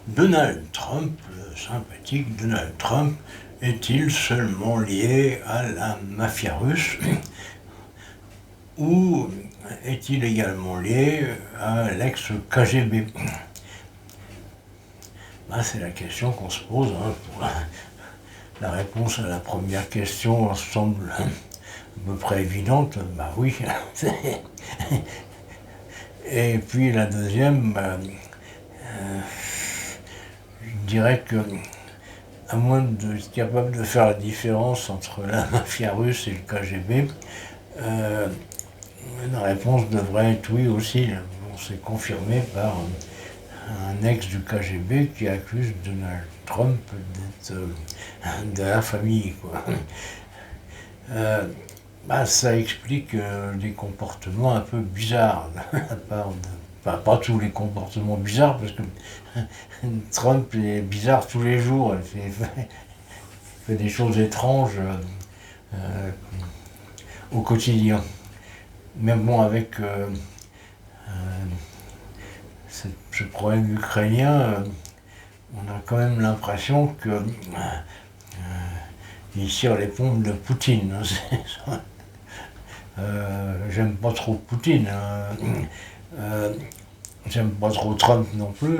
Donald Trump, le sympathique Donald Trump, est-il seulement lié à la mafia russe ou est-il également lié à l'ex-KGB? C'est la question qu'on se pose. La réponse à la première question semble à peu près évidente. Oui. Et puis la deuxième, je dirais que, à moins d'être capable de faire la différence entre la mafia russe et le KGB, la réponse devrait être oui aussi. On s'est confirmé par un ex du KGB qui accuse Donald Trump d'être de la famille, quoi. Ça explique des comportements un peu bizarres de la part de... Enfin, pas tous les comportements bizarres, parce que Trump est bizarre tous les jours. Il fait des choses étranges au quotidien. Même bon, avec ce problème ukrainien, on a quand même l'impression que il tire les pompes de Poutine. J'aime pas trop Poutine. J'aime pas trop Trump non plus.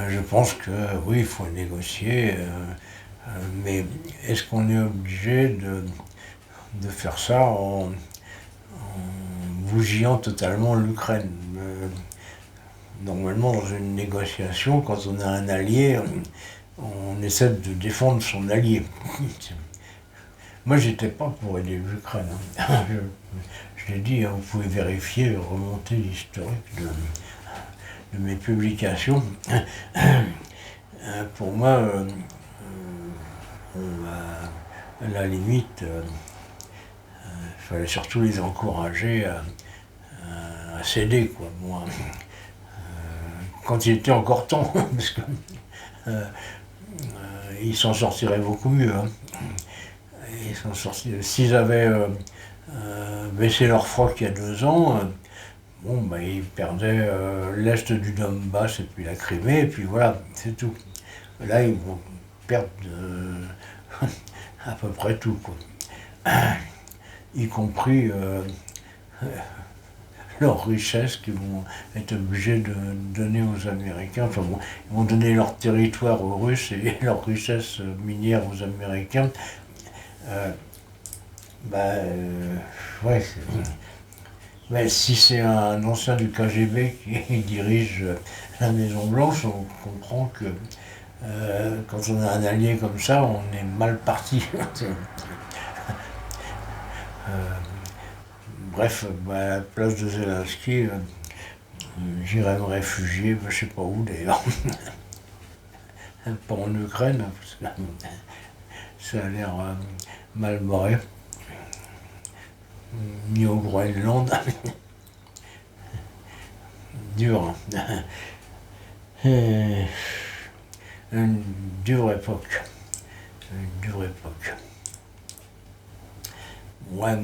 Je pense que oui, il faut négocier, mais est-ce qu'on est obligé de faire ça en bougiant totalement l'Ukraine? Normalement, dans une négociation, quand on a un allié, on essaie de défendre son allié. Moi, j'étais pas pour aider l'Ukraine. Je l'ai dit, vous pouvez vérifier, remonter l'historique de mes publications. Pour moi, à la limite, il fallait surtout les encourager à céder, quoi. Moi, quand il était encore temps, parce que ils s'en sortiraient beaucoup mieux. Ils s'en sortiraient. S'ils avaient baissé leur froc il y a 2 ans, ils perdaient l'est du Donbass et puis la Crimée, et puis voilà, c'est tout. Là, ils vont perdre à peu près tout, quoi. Y compris leurs richesses qu'ils vont être obligés de donner aux Américains. Enfin bon, ils vont donner leur territoire aux Russes et leurs richesses minières aux Américains. Ouais, mais si c'est un ancien du KGB qui dirige la Maison Blanche, on comprend que quand on a un allié comme ça, on est mal parti. Bref, à la place de Zelensky, j'irai me réfugier, je sais pas où d'ailleurs. Pas en Ukraine, parce que ça a l'air mal barré. Ni au Groenland. Dur. Une dure époque. Une dure époque. Ouais.